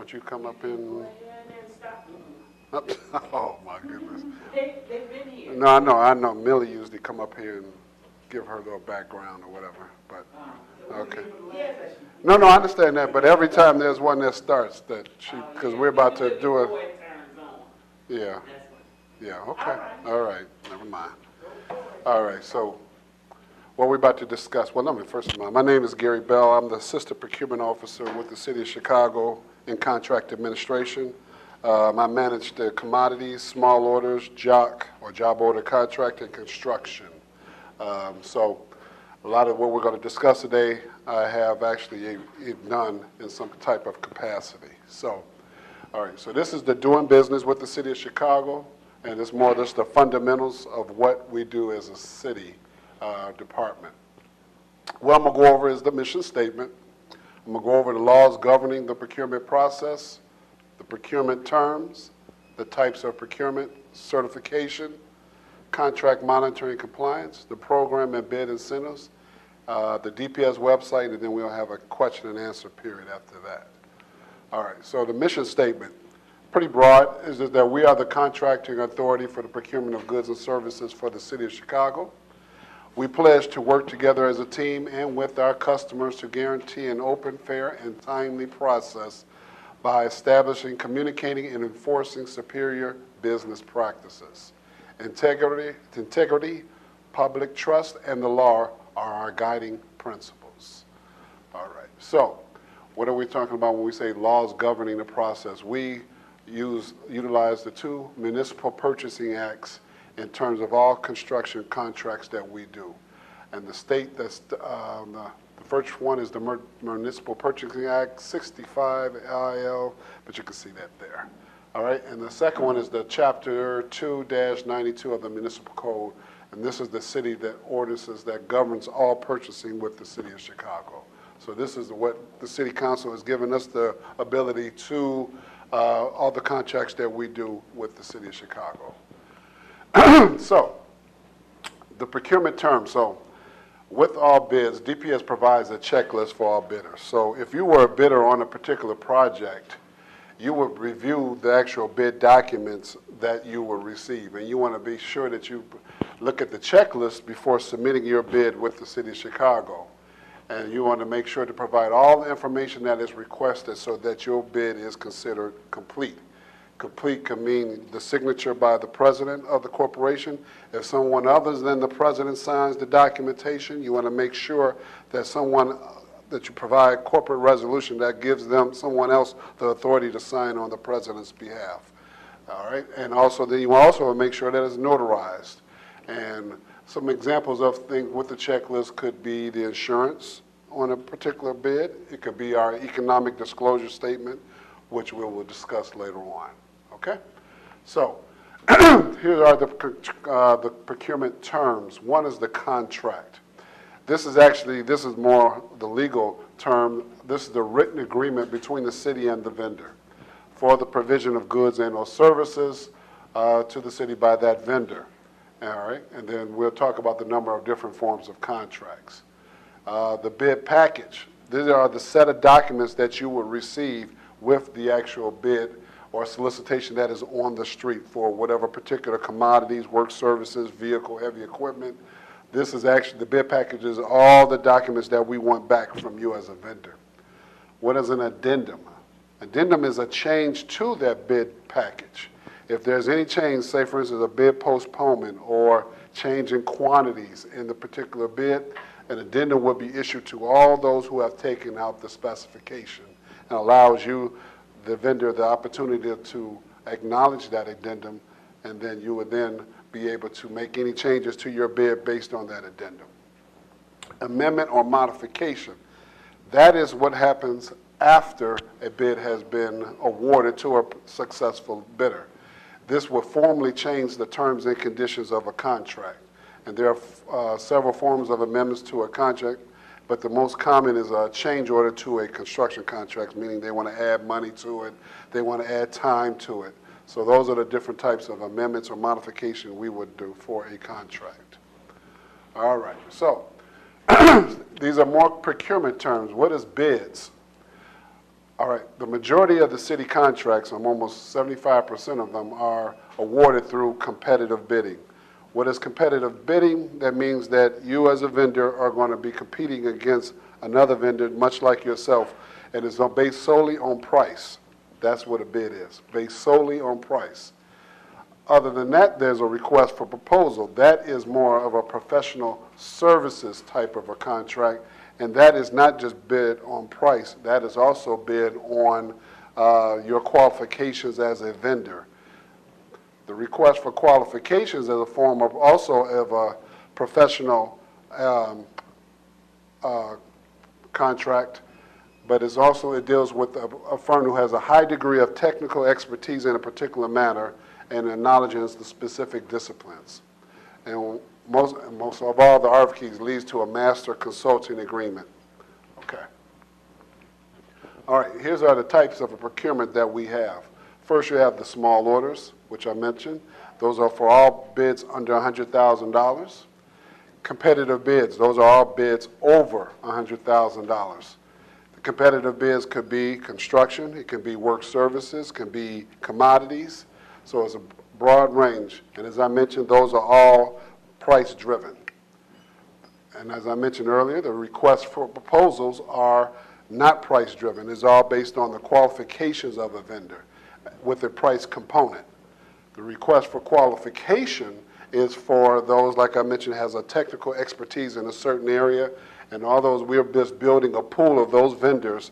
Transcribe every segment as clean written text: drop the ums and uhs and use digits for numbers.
don't you come up in? Oh my goodness. They've been here. No, I know. Millie usually come up here and give her little background or whatever. But okay. No, I understand that. But every time there's one that starts, that she, because we're about to do it. Yeah. Yeah. Okay. All right. Never mind. All right. So, what we're about to discuss. Well, let me first of all, my name is Gary Bell. I'm the Assistant Procurement Officer with the City of Chicago in Contract Administration. I manage the commodities, small orders, job order contract, and construction. So a lot of what we're going to discuss today, I have actually done in some type of capacity. So, all right, so this is the doing business with the City of Chicago, and it's more just the fundamentals of what we do as a city department. What I'm going to go over is the mission statement. I'm going to go over the laws governing the procurement process, the procurement terms, the types of procurement, certification, contract monitoring compliance, the program and bid incentives, the DPS website, and then we'll have a question and answer period after that. All right, so the mission statement, pretty broad, is that we are the contracting authority for the procurement of goods and services for the City of Chicago. We pledge to work together as a team and with our customers to guarantee an open, fair, and timely process by establishing, communicating, and enforcing superior business practices. Integrity, public trust, and the law are our guiding principles. All right, so what are we talking about when we say laws governing the process? We utilize the two municipal purchasing acts in terms of all construction contracts that we do. And the state that's the first one is the Municipal Purchasing Act, 65 IL, but you can see that there. All right, and the second one is the Chapter 2-92 of the Municipal Code, and this is the city that ordinances that governs all purchasing with the City of Chicago. So this is what the City Council has given us the ability to all the contracts that we do with the City of Chicago. So, the procurement terms. So, with all bids, DPS provides a checklist for all bidders. So, if you were a bidder on a particular project, you would review the actual bid documents that you will receive. And you want to be sure that you look at the checklist before submitting your bid with the City of Chicago. And you want to make sure to provide all the information that is requested so that your bid is considered complete. Complete can mean the signature by the president of the corporation. If someone other than the president signs the documentation, you want to make sure that that you provide corporate resolution that gives someone else the authority to sign on the president's behalf. All right, and also then you also make sure that it's notarized. And some examples of things with the checklist could be the insurance on a particular bid. It could be our economic disclosure statement, which we will discuss later on. Okay, so here are the procurement terms. One is the contract. This is more the legal term. This is the written agreement between the city and the vendor for the provision of goods and or services to the city by that vendor. All right, and then we'll talk about the number of different forms of contracts. The bid package. These are the set of documents that you will receive with the actual bid or solicitation that is on the street for whatever particular commodities, work services, vehicle, heavy equipment. This is actually, the bid package is all the documents that we want back from you as a vendor. What is an addendum? Addendum is a change to that bid package. If there's any change, say for instance a bid postponement or change in quantities in the particular bid, an addendum will be issued to all those who have taken out the specification and allows you, the vendor, the opportunity to acknowledge that addendum, and then you would then be able to make any changes to your bid based on that addendum. Amendment or modification. That is what happens after a bid has been awarded to a successful bidder. This will formally change the terms and conditions of a contract. And there are several forms of amendments to a contract, but the most common is a change order to a construction contract, meaning they want to add money to it, they want to add time to it. So those are the different types of amendments or modification we would do for a contract. All right, so these are more procurement terms. What is bids? All right, the majority of the city contracts, almost 75% of them, are awarded through competitive bidding. What is competitive bidding? That means that you as a vendor are going to be competing against another vendor much like yourself, and it's based solely on price. That's what a bid is, based solely on price. Other than that, there's a request for proposal. That is more of a professional services type of a contract, and that is not just bid on price. That is also bid on your qualifications as a vendor. The request for qualifications is a form of also of a professional contract, but it's also, it deals with a firm who has a high degree of technical expertise in a particular matter and a knowledge in the specific disciplines. And most of all the RFQs leads to a master consulting agreement. Okay. All right, here's are the types of a procurement that we have. First, you have the small orders, which I mentioned. Those are for all bids under $100,000. Competitive bids, those are all bids over $100,000. The competitive bids could be construction, it can be work services, can be commodities. So it's a broad range. And as I mentioned, those are all price driven. And as I mentioned earlier, the requests for proposals are not price driven. It's all based on the qualifications of a vendor with a price component. The request for qualification is for those, like I mentioned, has a technical expertise in a certain area, and all those, we're just building a pool of those vendors.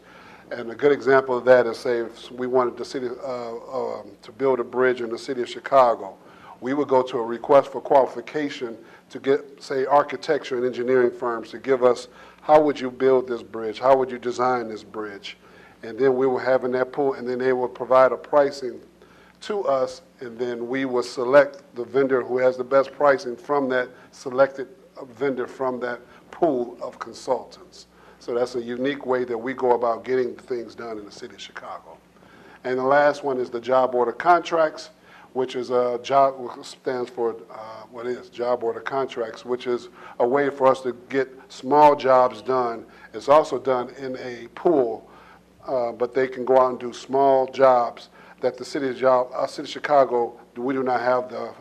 And a good example of that is, say, if we wanted the city to build a bridge in the city of Chicago, we would go to a request for qualification to get, say, architecture and engineering firms to give us, how would you build this bridge? How would you design this bridge? And then we will have in that pool, and then they will provide a pricing to us, and then we will select the vendor who has the best pricing from that selected vendor from that pool of consultants. So that's a unique way that we go about getting things done in the city of Chicago. And the last one is the job order contracts, which is a job, stands for job order contracts, which is a way for us to get small jobs done. It's also done in a pool, but they can go out and do small jobs that the city of Chicago, we do not have the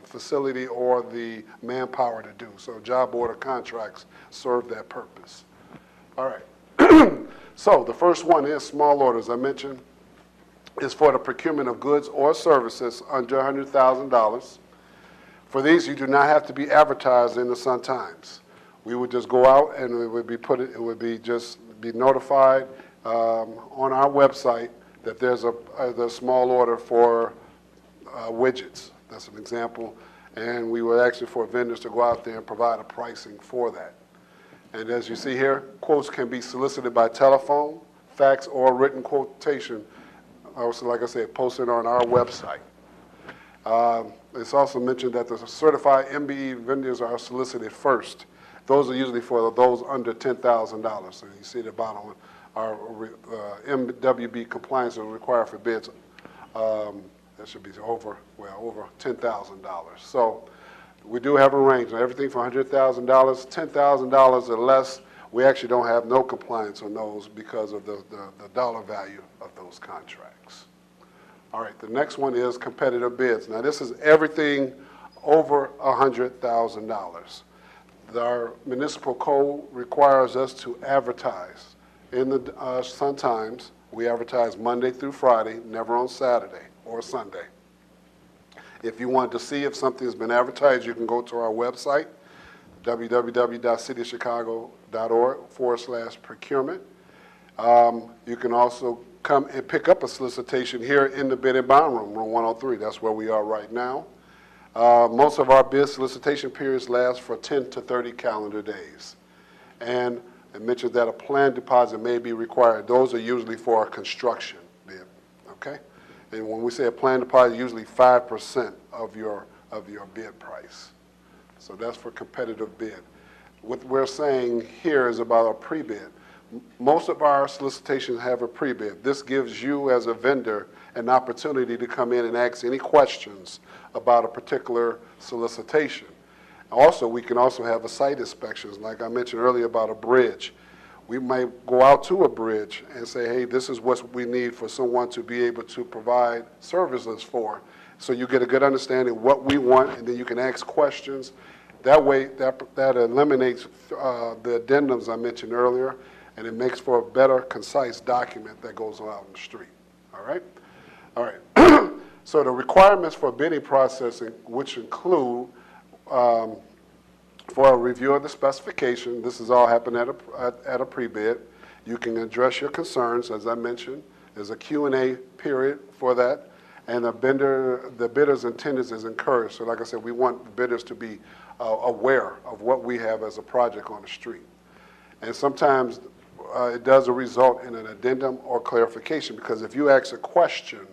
facility or the manpower to do. So job order contracts serve that purpose. All right. So the first one is small orders. I mentioned is for the procurement of goods or services under $100,000. For these, you do not have to be advertised in the Sun-Times. We would just go out and it would be be notified on our website that there's a small order for widgets. That's an example. And we would actually for vendors to go out there and provide a pricing for that. And as you see here, quotes can be solicited by telephone, fax, or written quotation. Also, like I said, posted on our website. It's also mentioned that the certified MBE vendors are solicited first. Those are usually for those under $10,000. So you see at the bottom, our WBE compliance is required for bids. That should be over $10,000. So we do have a range. Now, everything from $100,000, $10,000 or less, we actually don't have no compliance on those because of the dollar value of those contracts. All right, the next one is competitive bids. Now, this is everything over $100,000. Our municipal code requires us to advertise. In the Sun-Times, we advertise Monday through Friday, never on Saturday or Sunday. If you want to see if something has been advertised, you can go to our website, www.cityofchicago.org/procurement. You can also come and pick up a solicitation here in the bid and bond room, room 103. That's where we are right now. Most of our bid solicitation periods last for 10 to 30 calendar days. And it mentions that a planned deposit may be required. Those are usually for a construction bid, okay? And when we say a planned deposit, usually 5% of your bid price. So that's for competitive bid. What we're saying here is about a pre-bid. Most of our solicitations have a pre-bid. This gives you as a vendor an opportunity to come in and ask any questions about a particular solicitation. Also, we can also have a site inspections, like I mentioned earlier about a bridge. We might go out to a bridge and say, hey, this is what we need for someone to be able to provide services for. So you get a good understanding of what we want, and then you can ask questions. That way, that eliminates the addendums I mentioned earlier, and it makes for a better, concise document that goes out in the street. All right? All right. So the requirements for bidding processing, which include for a review of the specification, this is all happening at a pre-bid. You can address your concerns, as I mentioned. There's a Q&A period for that, and the bidder's attendance is encouraged. So like I said, we want bidders to be aware of what we have as a project on the street. And sometimes it does result in an addendum or clarification, because if you ask a question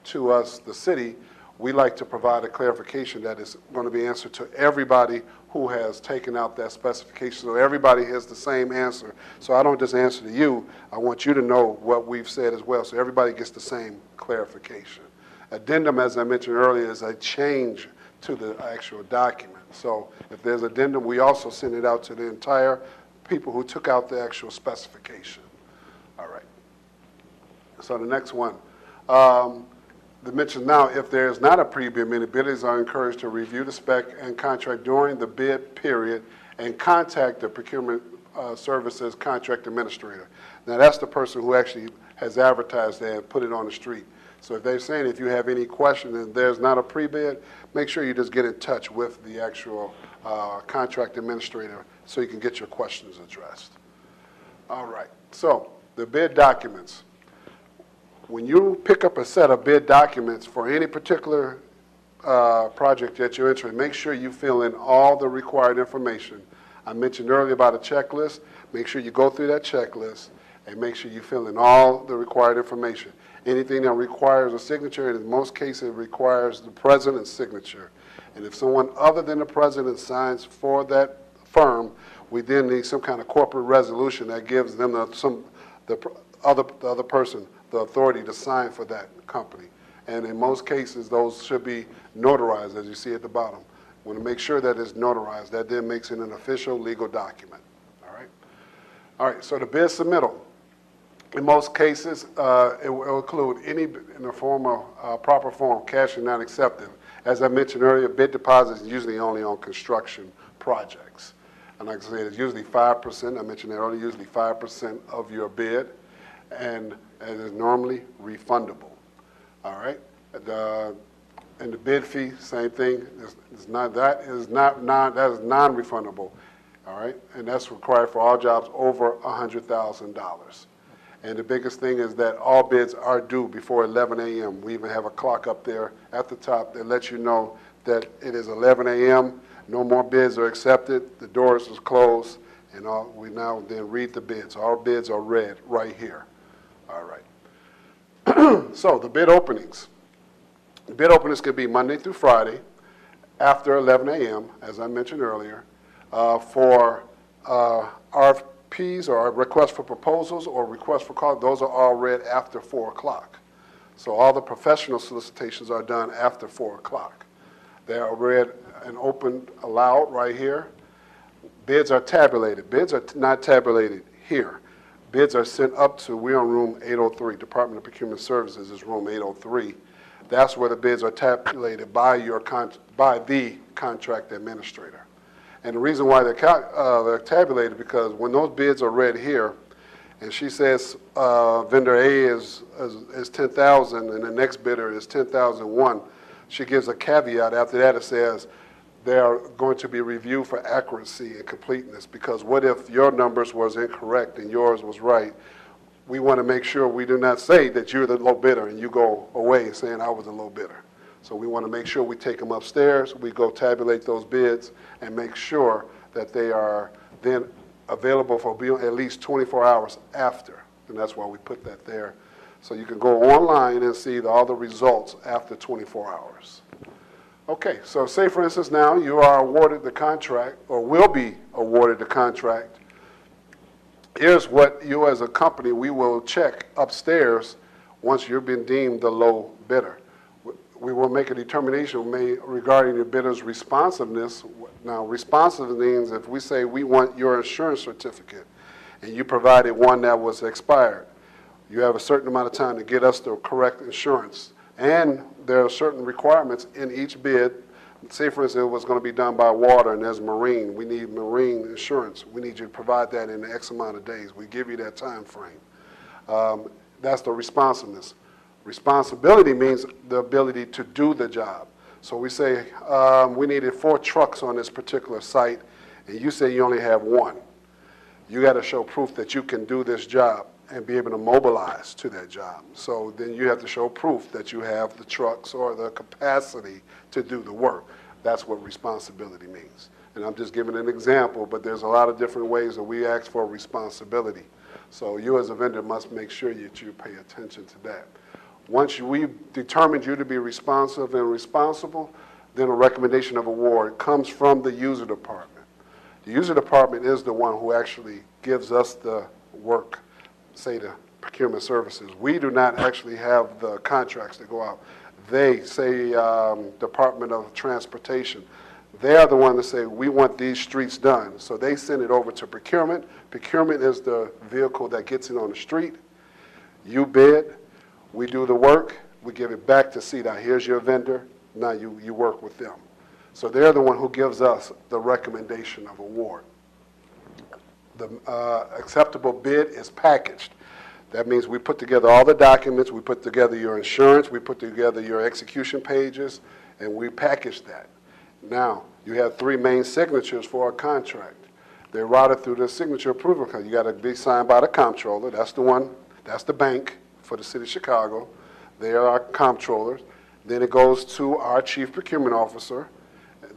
to us, the city, we like to provide a clarification that is going to be answered to everybody who has taken out that specification, so everybody has the same answer. So I don't just answer to you, I want you to know what we've said as well, so everybody gets the same clarification. Addendum, as I mentioned earlier, is a change to the actual document. So if there's addendum, we also send it out to the entire people who took out the actual specification. All right. So the next one. The mention now, if there is not a pre-bid meeting, bidders are encouraged to review the spec and contract during the bid period and contact the procurement services contract administrator. Now that's the person who actually has advertised that and put it on the street. So if they're saying if you have any question and there's not a pre-bid, make sure you just get in touch with the actual contract administrator so you can get your questions addressed. All right, so the bid documents. When you pick up a set of bid documents for any particular project that you're interested in, make sure you fill in all the required information. I mentioned earlier about a checklist. Make sure you go through that checklist and make sure you fill in all the required information. Anything that requires a signature, and in most cases it requires the president's signature. And if someone other than the president signs for that firm, we then need some kind of corporate resolution that gives them the other person the authority to sign for that company. And in most cases, those should be notarized, as you see at the bottom. We want to make sure that it's notarized. That then makes it an official legal document. All right? All right, so the bid submittal. In most cases, it will include any in the form of proper form, cash and not accepted. As I mentioned earlier, bid deposit is usually only on construction projects. And like I said, it's usually 5%. I mentioned that earlier, usually 5% of your bid. And it is normally refundable. All right, and the bid fee, same thing. That is non-refundable. All right, and that's required for all jobs over $100,000. And the biggest thing is that all bids are due before 11 a.m. We even have a clock up there at the top that lets you know that it is 11 a.m. No more bids are accepted. The doors is closed, and we now then read the bids. All bids are read right here. All right. So the bid openings. The bid openings could be Monday through Friday after 11 a.m., as I mentioned earlier, for RFPs or requests for proposals or requests for calls. Those are all read after 4 o'clock. So all the professional solicitations are done after 4 o'clock. They are read and opened aloud right here. Bids are tabulated. Bids are not tabulated here. Bids are sent up to, we're on room 803, Department of Procurement Services is room 803. That's where the bids are tabulated by the contract administrator. And the reason why they're tabulated because when those bids are read here, and she says vendor A is 10,000 and the next bidder is 10,001, she gives a caveat after that. It says they are going to be reviewed for accuracy and completeness, because what if your numbers was incorrect and yours was right? We want to make sure we do not say that you're the low bidder and you go away saying I was the low bidder. So we want to make sure we take them upstairs, we go tabulate those bids and make sure that they are then available for at least 24 hours after. And that's why we put that there. So you can go online and see all the results after 24 hours. Okay, so say for instance now you are awarded the contract or will be awarded the contract. Here's what you as a company, we will check upstairs once you've been deemed the low bidder. We will make a determination regarding your bidder's responsiveness. Now responsive means if we say we want your insurance certificate and you provided one that was expired, you have a certain amount of time to get us the correct insurance. And there are certain requirements in each bid. Say, for instance, it was going to be done by water and there's marine. We need marine insurance. We need you to provide that in X amount of days. We give you that time frame. That's the responsiveness. Responsibility means the ability to do the job. So we say we needed 4 trucks on this particular site, and you say you only have 1. You got to show proof that you can do this job and be able to mobilize to that job. So then you have to show proof that you have the trucks or the capacity to do the work. That's what responsibility means. And I'm just giving an example, but there's a lot of different ways that we ask for responsibility. So you as a vendor must make sure that you pay attention to that. Once we've determined you to be responsive and responsible, then a recommendation of award comes from the user department. The user department is the one who actually gives us the work, say the procurement services. We do not actually have the contracts that go out. They say Department of Transportation. They are the one that say, we want these streets done. So they send it over to procurement. Procurement is the vehicle that gets it on the street. You bid, we do the work, we give it back to CDOT. Here's your vendor, now you work with them. So they're the one who gives us the recommendation of award. The acceptable bid is packaged. That means we put together all the documents, we put together your insurance, we put together your execution pages, and we package that. Now, you have 3 main signatures for a contract. They're routed through the signature approval. You got to be signed by the comptroller. That's the one, that's the bank for the city of Chicago. They are our comptrollers. Then it goes to our chief procurement officer.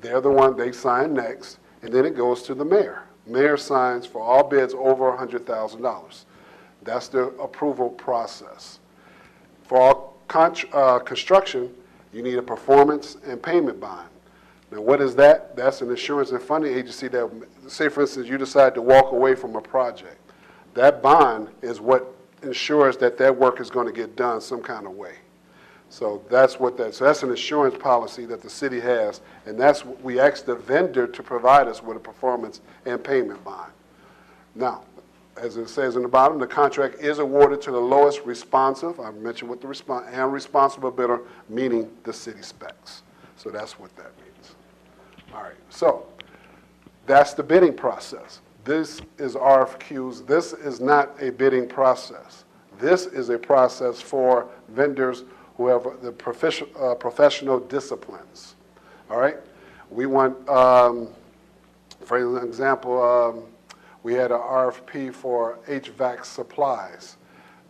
They're the one they sign next. And then it goes to the mayor. Mayor signs for all bids over $100,000. That's the approval process. For all construction, you need a performance and payment bond. Now, what is that? That's an insurance and funding agency that, say, for instance, you decide to walk away from a project. That bond is what ensures that that work is going to get done some kind of way. So that's what so that's an insurance policy that the city has, and that's what we ask the vendor to provide us with, a performance and payment bond. Now, as it says in the bottom, the contract is awarded to the lowest responsive, I mentioned what the responsible bidder, meaning the city specs. So that's what that means. All right, so that's the bidding process. This is RFQs. This is not a bidding process. This is a process for vendors who have the professional disciplines. All right? We want, for example, we had an RFP for HVAC supplies.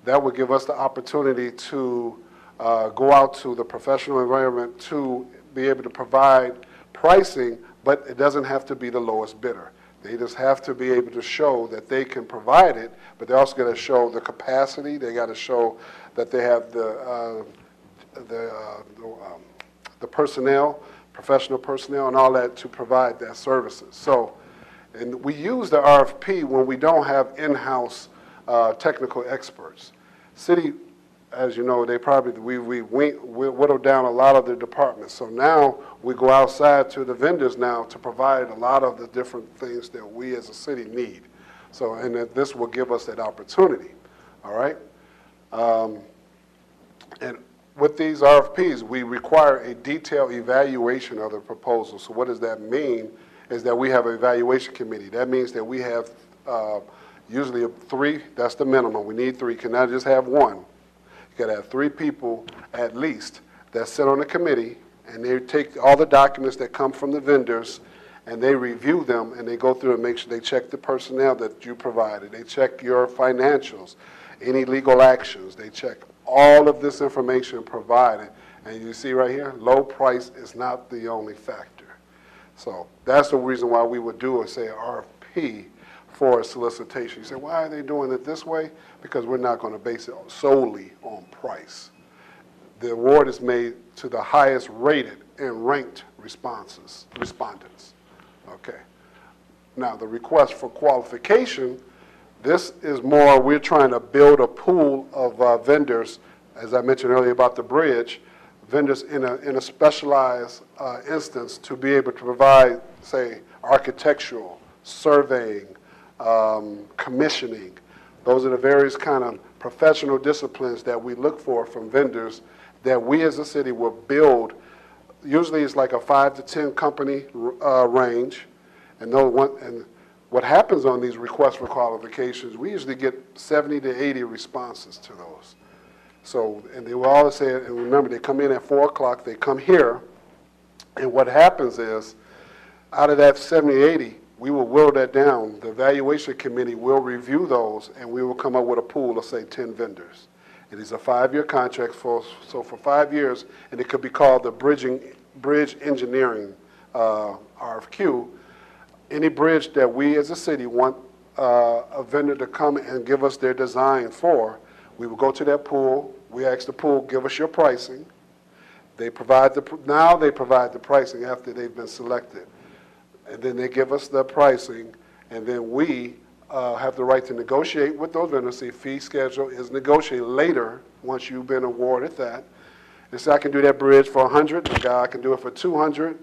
That would give us the opportunity to go out to the professional environment to be able to provide pricing, but it doesn't have to be the lowest bidder. They just have to be able to show that they can provide it, but they're also going to show the capacity. They got to show that they have the personnel, professional personnel, and all that to provide that services. So, and we use the RFP when we don't have in-house technical experts. City, as you know, they probably, we whittled down a lot of the departments. So now we go outside to the vendors now to provide a lot of the different things that we as a city need. So, and that this will give us that opportunity, all right? And with these RFPs, we require a detailed evaluation of the proposal. So what does that mean? Is that we have an evaluation committee. That means that we have usually 3, that's the minimum. We need 3, cannot just have 1. You gotta have 3 people at least that sit on the committee, and they take all the documents that come from the vendors, and they review them, and they go through and make sure they check the personnel that you provided. They check your financials, any legal actions. They check all of this information provided. And you see right here, low price is not the only factor. So that's the reason why we would do, say, an RFP for a solicitation. You say, why are they doing it this way? Because we're not going to base it solely on price. The award is made to the highest rated and ranked respondents. Okay. Now, the request for qualification, this is more, we're trying to build a pool of vendors, as I mentioned earlier about the bridge, vendors in a specialized instance to be able to provide, say, architectural, surveying, commissioning. Those are the various kind of professional disciplines that we look for from vendors that we as a city will build. Usually it's like a 5 to 10 company range, and what happens on these requests for qualifications, we usually get 70 to 80 responses to those. So, and they will always say, and remember, they come in at 4 o'clock, they come here, and what happens is, out of that 70, 80, we will whittle that down. The evaluation committee will review those, and we will come up with a pool of, say, 10 vendors. And these are 5-year contracts, so for 5 years, and it could be called the bridge engineering RFQ. Any bridge that we as a city want a vendor to come and give us their design for, we will go to that pool. We ask the pool, give us your pricing. Now they provide the pricing after they've been selected. And then they give us the pricing, and then we have the right to negotiate with those vendors. The fee schedule is negotiated later once you've been awarded that. And so I can do that bridge for 100, the guy can do it for 200,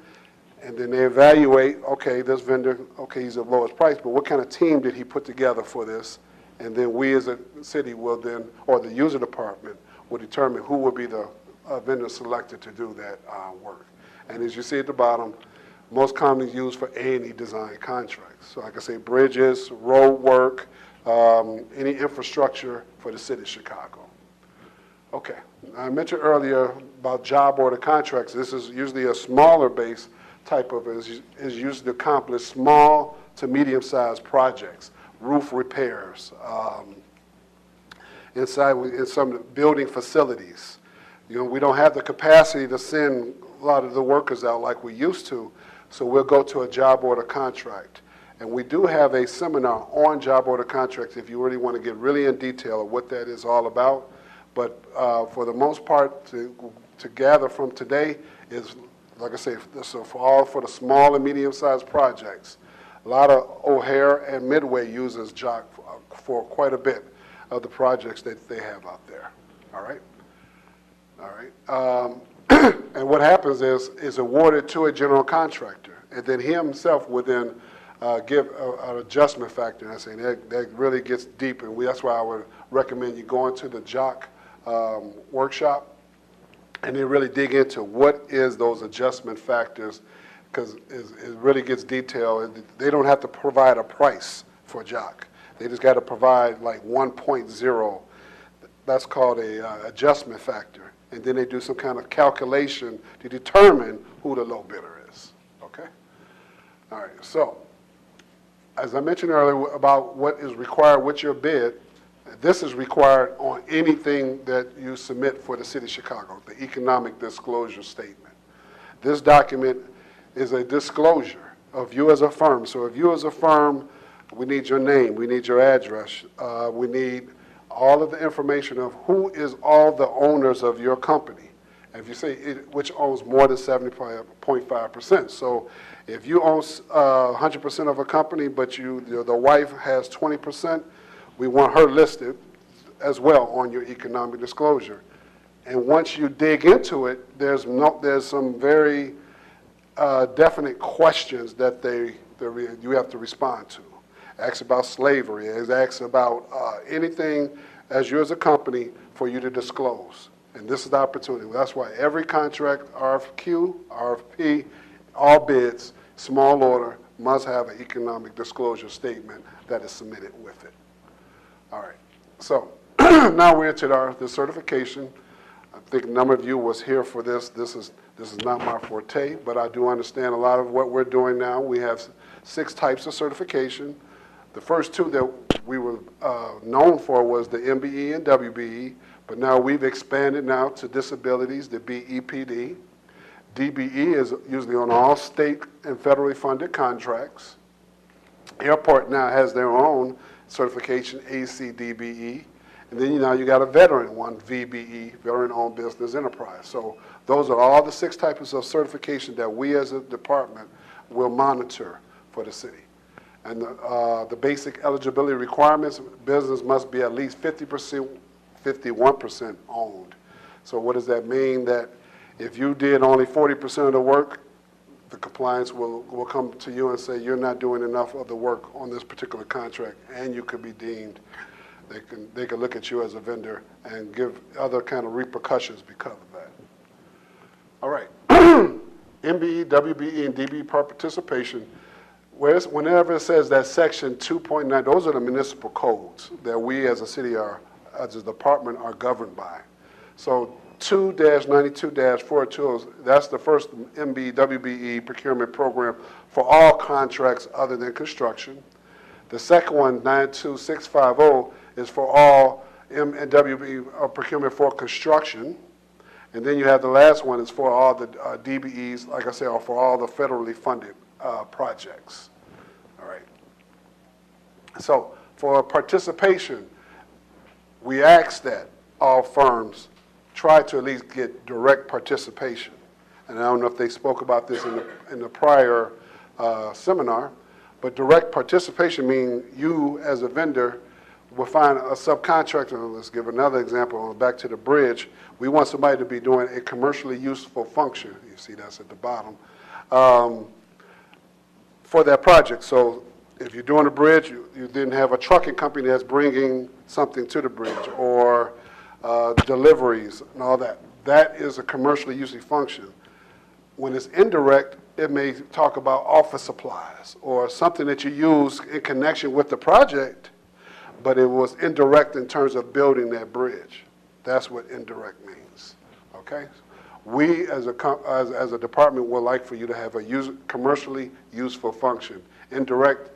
and then they evaluate, okay, this vendor, okay, he's the lowest price, but what kind of team did he put together for this? And then we as a city will then, or the user department, will determine who will be the vendor selected to do that work. And as you see at the bottom, most commonly used for A&E design contracts. So like I say, bridges, road work, any infrastructure for the city of Chicago. Okay, I mentioned earlier about job order contracts. This is usually a smaller base type of, is used to accomplish small to medium-sized projects, roof repairs, in some building facilities. You know, we don't have the capacity to send a lot of the workers out like we used to, so we'll go to a job order contract. And we do have a seminar on job order contracts if you really want to get really in detail of what that is all about. But for the most part, to gather from today is, like I say, so for the small and medium-sized projects. A lot of O'Hare and Midway uses JOC for quite a bit of the projects that they have out there. All right? All right. And what happens is awarded to a general contractor, and then he himself would then give an adjustment factor. And I say that really gets deep, and that's why I would recommend you going to the JOC workshop, and they really dig into what is those adjustment factors, because it really gets detailed. They don't have to provide a price for JOC. They just got to provide like 1.0. That's called a adjustment factor. And then they do some kind of calculation to determine who the low bidder is, okay? All right, so as I mentioned earlier about what is required with your bid, this is required on anything that you submit for the City of Chicago, the economic disclosure statement. This document is a disclosure of you as a firm. So if you as a firm, we need your name, we need your address, we need all of the information of who is all the owners of your company. And if you say which owns more than 70.5%. So if you own 100% of a company, but the wife has 20%, we want her listed as well on your economic disclosure. And once you dig into it, there's some very definite questions that you have to respond to. Asks about slavery. It asks about anything as you as a company for you to disclose. And this is the opportunity. That's why every contract, RFQ, RFP, all bids, small order, must have an economic disclosure statement that is submitted with it. All right. So now we're into the certification. I think a number of you was here for this. This is not my forte, but I do understand a lot of what we're doing now. We have 6 types of certification. The first 2 that we were known for was the MBE and WBE, but now we've expanded now to disabilities, the BEPD. DBE is usually on all state and federally funded contracts. Airport now has their own certification, ACDBE. And then you got a veteran one, VBE, Veteran-Owned Business Enterprise. So those are all the 6 types of certification that we as a department will monitor for the city. And the basic eligibility requirements, business must be at least 50%, 51% owned. So what does that mean? That if you did only 40% of the work, the compliance will come to you and say you're not doing enough of the work on this particular contract, and you could be deemed, they can look at you as a vendor and give other kind of repercussions because of that. All right. MBE, WBE, and DBE participation, whenever it says that section 2.9, those are the municipal codes that we as a city as a department are governed by. So 2-92-420, that's the first MBE, WBE procurement program for all contracts other than construction. The second one, 92650, is for all M and WBE procurement for construction. And then you have the last one is for all the DBEs, like I said, or for all the federally funded projects. All right. So for participation, we ask that all firms try to at least get direct participation. And I don't know if they spoke about this in the prior seminar, but direct participation means you as a vendor will find a subcontractor. Let's give another example. Back to the bridge. We want somebody to be doing a commercially useful function. You see that's at the bottom. For that project. So if you're doing a bridge, you then have a trucking company that's bringing something to the bridge, or deliveries and all that. That is a commercially useful function. When it's indirect, it may talk about office supplies or something that you use in connection with the project, but it was indirect in terms of building that bridge. That's what indirect means, okay? We, as a department, would like for you to have a commercially useful function. Indirect,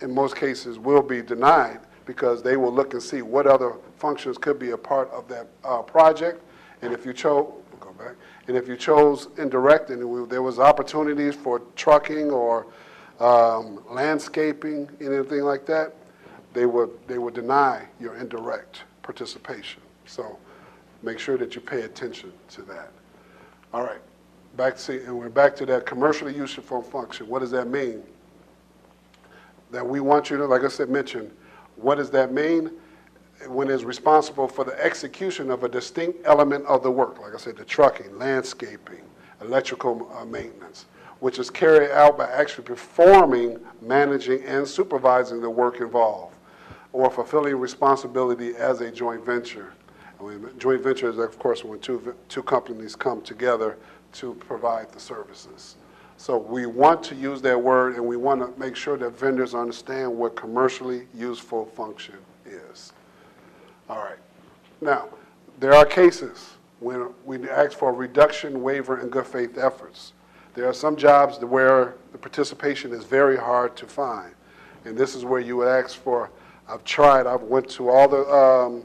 in most cases, will be denied because they will look and see what other functions could be a part of that project. And if you chose, go back, and if you chose indirect and there was opportunities for trucking or landscaping, anything like that, they would deny your indirect participation. So make sure that you pay attention to that. All right, and we're back to that commercially useful function. What does that mean? That we want you to, like I said, mention, what does that mean? When it's responsible for the execution of a distinct element of the work, like I said, the trucking, landscaping, electrical maintenance, which is carried out by actually performing, managing, and supervising the work involved, or fulfilling responsibility as a joint venture. Joint venture is, of course, when two companies come together to provide the services. So we want to use that word, and we want to make sure that vendors understand what commercially useful function is. All right. Now, there are cases when we ask for a reduction, waiver, and good faith efforts. There are some jobs where the participation is very hard to find, and this is where you would ask for. I went to all the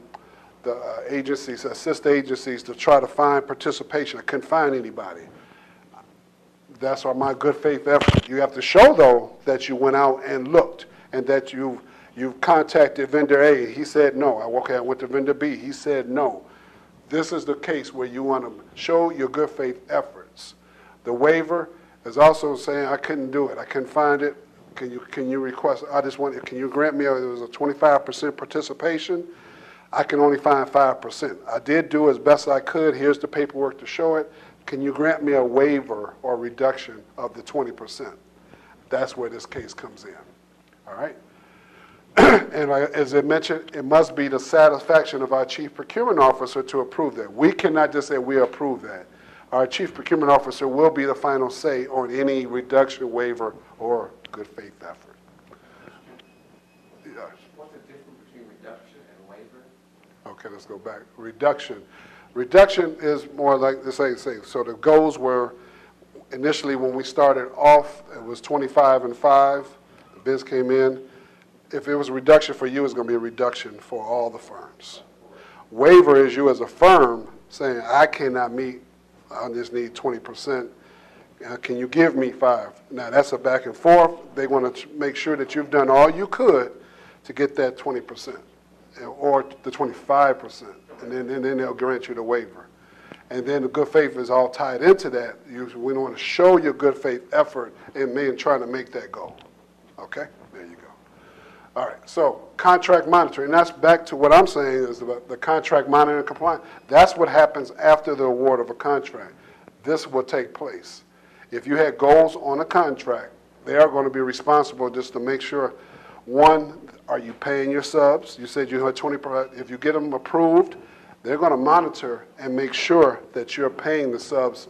agencies, assist agencies, to try to find participation. I couldn't find anybody. That's my good faith effort. You have to show, though, that you went out and looked, and that you've contacted vendor A. He said no. I went to vendor B. He said no. This is the case where you want to show your good faith efforts. The waiver is also saying I couldn't do it. I couldn't find it. Can you request? Can you grant me? It was a 25% participation. I can only find 5%. I did do as best I could. Here's the paperwork to show it. Can you grant me a waiver or reduction of the 20%? That's where this case comes in. All right. And as I mentioned, it must be the satisfaction of our chief procurement officer to approve that. We cannot just say we approve that. Our chief procurement officer will be the final say on any reduction, waiver, or good faith effort. Yes. What's the difference between reduction and waiver? Okay, let's go back. Reduction. Reduction is more like, let's say, so the goals were initially when we started off, it was 25 and 5. The bids came in. If it was a reduction for you, it's going to be a reduction for all the firms. Waiver is you as a firm saying, I cannot meet, I just need 20%. Can you give me 5? Now, that's a back and forth. They want to make sure that you've done all you could to get that 20% or the 25%, and then they'll grant you the waiver. And then the good faith is all tied into that. We want to show your good faith effort in trying to make that goal. Okay? There you go. All right, so contract monitoring, and that's back to what I'm saying is the contract monitoring and compliance. That's what happens after the award of a contract. This will take place. If you had goals on a contract, they are going to be responsible just to make sure, one, are you paying your subs? You said you had 20%. If you get them approved, they're going to monitor and make sure that you're paying the subs,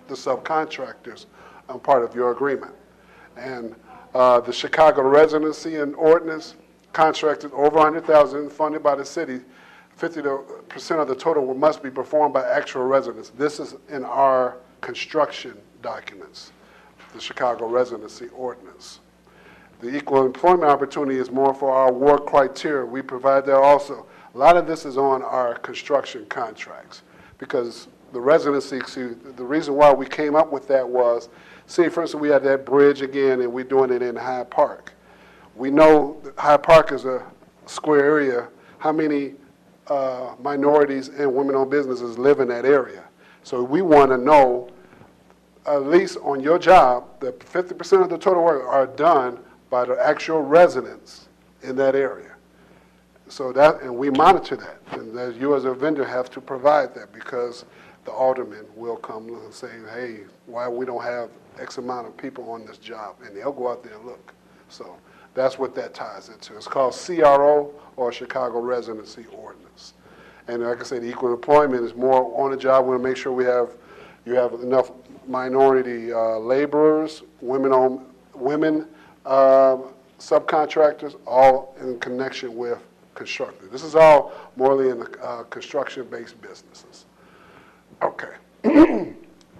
the subcontractors on part of your agreement. And the Chicago Residency and Ordinance contracted over $100,000 funded by the city. 50% of the total must be performed by actual residents. This is in our construction documents, the Chicago Residency Ordinance. The equal employment opportunity is more for our award criteria. We provide that also. A lot of this is on our construction contracts because the residency, see, the reason why we came up with that was, see, for instance, we had that bridge again and we're doing it in Hyde Park. We know that Hyde Park is a square area. How many minorities and women-owned businesses live in that area? So we want to know, at least on your job, that 50% of the total work are done by the actual residents in that area. So that, and we monitor that. And as you as a vendor have to provide that because the alderman will come and say, hey, why we don't have X amount of people on this job? And they'll go out there and look. So that's what that ties into. It's called CRO, or Chicago Residency Ordinance. And like I said, equal employment is more on the job. We want to make sure you have enough minority laborers, women subcontractors, all in connection with construction. This is all morely in the construction-based businesses. Okay.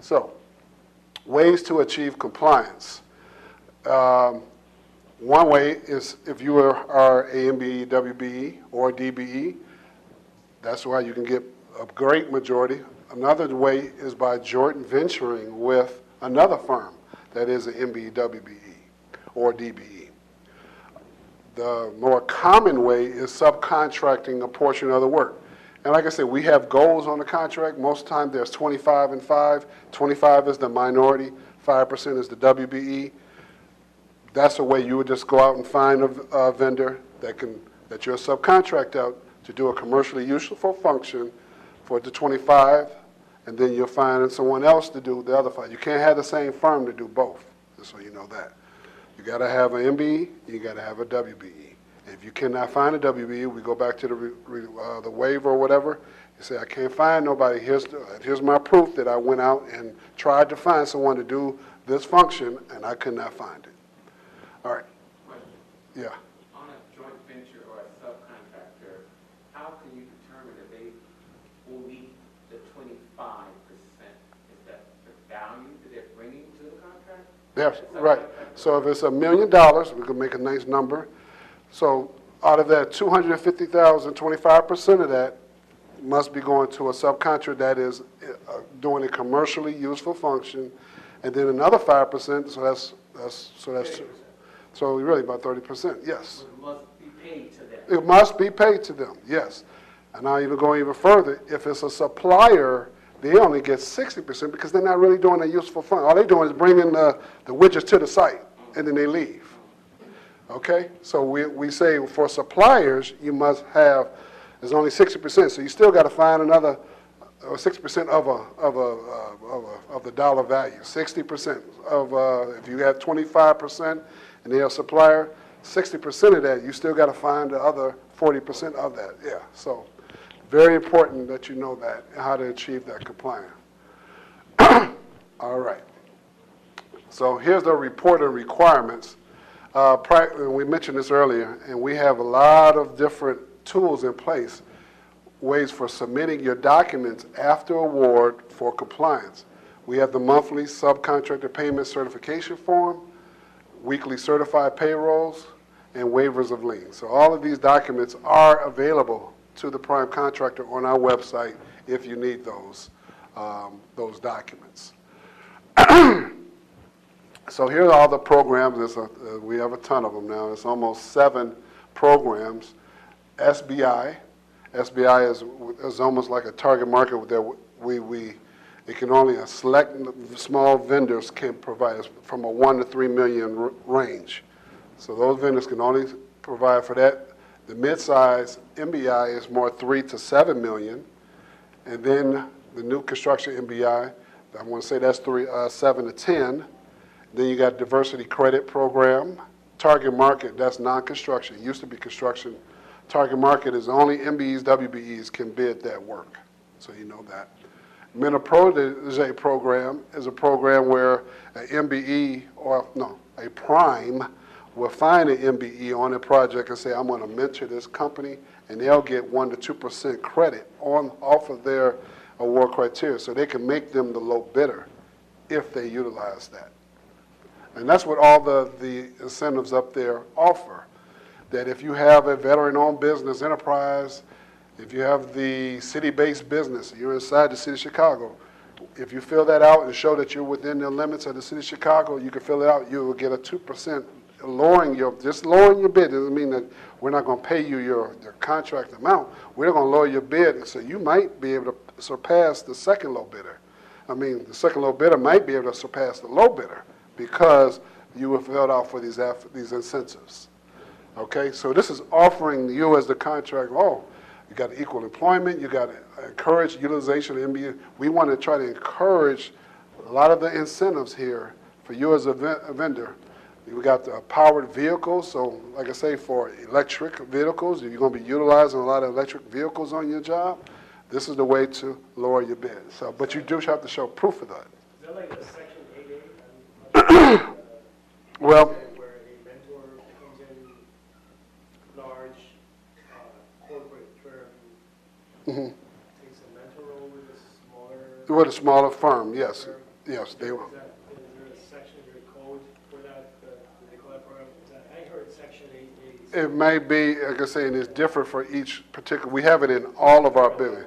So, ways to achieve compliance. One way is if you are a MBE, WBE, or DBE. That's why you can get a great majority. Another way is by joint venturing with another firm that is an MBE, WBE, or DBE. The more common way is subcontracting a portion of the work. And like I said, we have goals on the contract. Most of the time there's 25 and 5. 25 is the minority, 5% is the WBE. That's a way you would just go out and find a vendor that you're a subcontract out to do a commercially useful function for the 25, and then you'll find someone else to do the other 5. You can't have the same firm to do both, just so you know that. You got to have an MBE, you got to have a WBE. And if you cannot find a WBE, we go back to the waiver or whatever. You say, I can't find nobody. Here's my proof that I went out and tried to find someone to do this function, and I could not find it. All right. Question. Yeah. On a joint venture or a subcontractor, how can you determine that they will meet the 25%? Is that the value that they're bringing to the contract? Yes, right. So if it's $1 million, we can make a nice number. So out of that $250,000, 25% of that must be going to a subcontractor that is doing a commercially useful function, and then another 5%. So really about 30%. Yes. It must be paid to them. It must be paid to them. Yes. And I'll even go even further. If it's a supplier, they only get 60% because they're not really doing a useful function. All they're doing is bringing the widgets to the site, and then they leave. Okay? So we say for suppliers, you must have, there's only 60%, so you still got to find another 60% of the dollar value. 60% of, if you have 25% and they're a supplier, 60% of that, you still got to find the other 40% of that. Yeah, so very important that you know that, how to achieve that compliance. All right. So here's the reporting requirements. We mentioned this earlier, and we have a lot of different tools in place, ways for submitting your documents after award for compliance. We have the monthly subcontractor payment certification form, weekly certified payrolls, and waivers of liens. So all of these documents are available to the prime contractor on our website if you need those documents. So here are all the programs. We have a ton of them now. It's almost 7 programs. SBI. SBI is almost like a target market that it can only a select small vendors can provide us from a 1 to 3 million range. So those vendors can only provide for that. The mid-size MBI is more 3 to 7 million, and then the new construction MBI, I want to say that's 7 to 10. Then you got diversity credit program. Target market, that's non-construction. It used to be construction. Target market is only MBEs, WBEs can bid that work. So you know that. Protege program is a program where an MBE or no, a prime will find an MBE on a project and say, I'm going to mentor this company, and they'll get 1 to 2% credit off of their award criteria, so they can make them the low bidder if they utilize that. And that's what all the incentives up there offer, that if you have a veteran-owned business enterprise, if you have the city-based business, you're inside the city of Chicago, if you fill that out and show that you're within the limits of the city of Chicago, you can fill it out, you will get a 2% lowering your bid. Doesn't mean that we're not going to pay you your contract amount. We're going to lower your bid, so you might be able to surpass the second low bidder. I mean, the second low bidder might be able to surpass the low bidder because you were filled out for these incentives. Okay, so this is offering you as the contractor, you got equal employment, you got to encourage utilization of MBA. We want to try to encourage a lot of the incentives here for you as a vendor. We got the powered vehicles, so like I say, for electric vehicles, if you're going to be utilizing a lot of electric vehicles on your job, this is the way to lower your bid. So, but you do have to show proof of that. Is that like a Section 8A? Well, where a mentor comes in, large corporate firm, takes a mentor role with a smaller firm, yes. firm. Yes, they will. Is there a section in your code for that? Do they call that program? I heard Section 8A. It may be, like I say, and it's different for each particular. We have it in all of our bidding.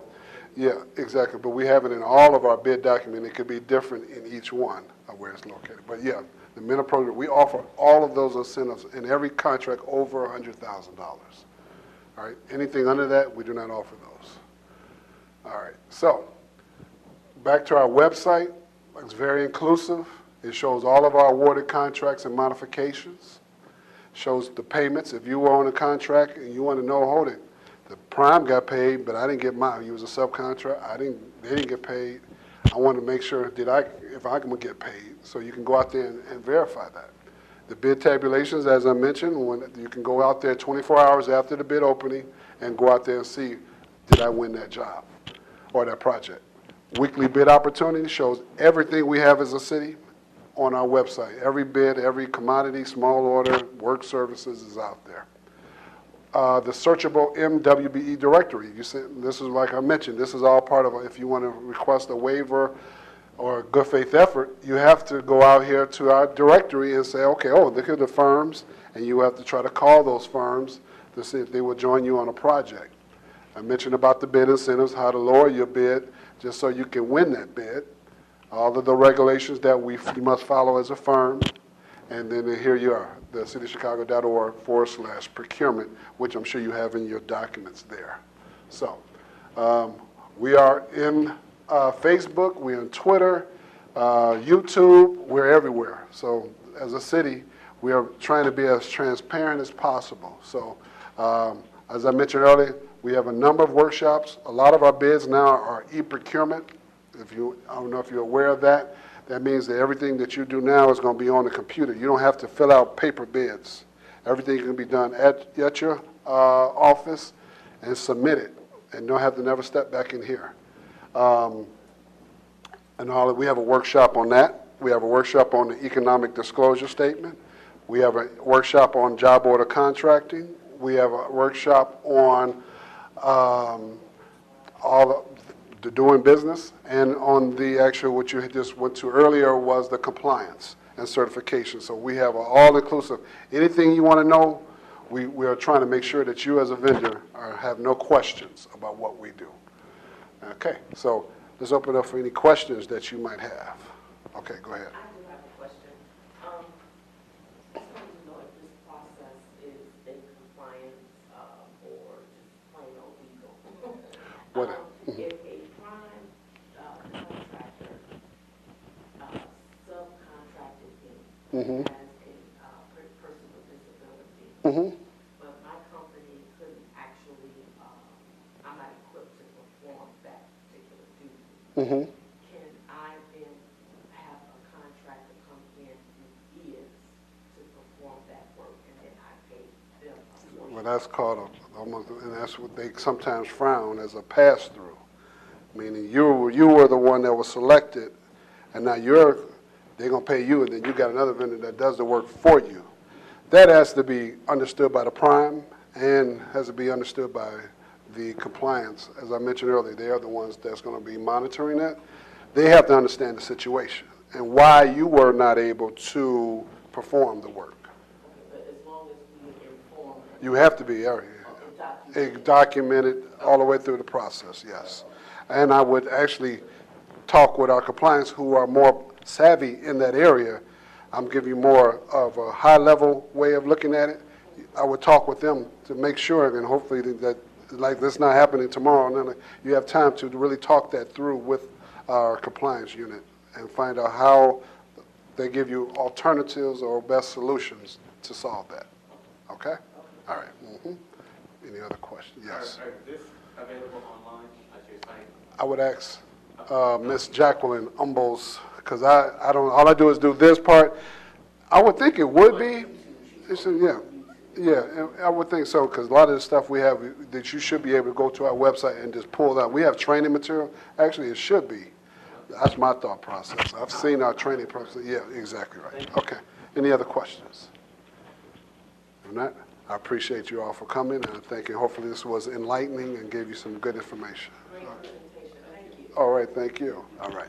Yeah, exactly. But we have it in all of our bid document. It could be different in each one of where it's located. But yeah, the MENA program, we offer all of those incentives in every contract over $100,000. All right. Anything under that, we do not offer those. All right. So back to our website. It's very inclusive. It shows all of our awarded contracts and modifications. Shows the payments. If you were on a contract and you want to know, hold it, the prime got paid, but I didn't get mine. He was a subcontract. They didn't get paid. I want to make sure if I can get paid. So you can go out there and verify that. The bid tabulations, as I mentioned, you can go out there 24 hours after the bid opening and go out there and see, did I win that job or that project? Weekly bid opportunity shows everything we have as a city on our website. Every bid, every commodity, small order, work services is out there. The searchable MWBE directory. This is like I mentioned, this is all part of, if you want to request a waiver or a good faith effort, you have to go out here to our directory and say, okay, look at the firms, and you have to try to call those firms to see if they will join you on a project. I mentioned about the bid incentives, how to lower your bid just so you can win that bid. All of the regulations that you must follow as a firm. And then here you are, the cityofchicago.org/procurement, which I'm sure you have in your documents there. So we are in Facebook, we're in Twitter, YouTube, we're everywhere. So as a city, we are trying to be as transparent as possible. So as I mentioned earlier, we have a number of workshops. A lot of our bids now are e-procurement. I don't know if you're aware of that. That means that everything that you do now is going to be on the computer. You don't have to fill out paper bids. Everything can be done at your office and submit it, and you don't have to never step back in here. We have a workshop on that. We have a workshop on the economic disclosure statement. We have a workshop on job order contracting. We have a workshop on the doing business, and on the actual, what you just went to earlier was the compliance and certification. So we have an all-inclusive. Anything you want to know, we are trying to make sure that you as a vendor have no questions about what we do. Okay, so let's open up for any questions that you might have. Okay, go ahead. I do have a question. I just wanted to know if this process is in compliance or just plain old legal. What? If a prime contractor subcontracted me as a person with disability, but my company couldn't actually, I'm not equipped to perform that particular duty, can I then that's called almost, and that's what they sometimes frown as a pass-through, meaning you were the one that was selected, and now they're going to pay you, and then you got another vendor that does the work for you. That has to be understood by the prime and has to be understood by the compliance. As I mentioned earlier, they are the ones that's going to be monitoring that. They have to understand the situation and why you were not able to perform the work. But as long as we inform. You have to be documented all the way through the process, yes. And I would actually talk with our compliance who are more savvy in that area. I'm giving you more of a high-level way of looking at it. I would talk with them to make sure, and hopefully that like this not happening tomorrow, and then you have time to really talk that through with our compliance unit and find out how they give you alternatives or best solutions to solve that. Okay? All right. Any other questions? Yes. Is this available online at your site? I would ask Miss Jacqueline Umbles, because I don't, all I do is do this part. I would think it would be. Yeah, I would think so, because a lot of the stuff we have that you should be able to go to our website and just pull out. We have training material. Actually, it should be. That's my thought process. I've seen our training process. Yeah, exactly right. Okay. Any other questions? If not, I appreciate you all for coming, and thank you. Hopefully this was enlightening and gave you some good information. Great presentation. Thank you. All right, thank you. All right.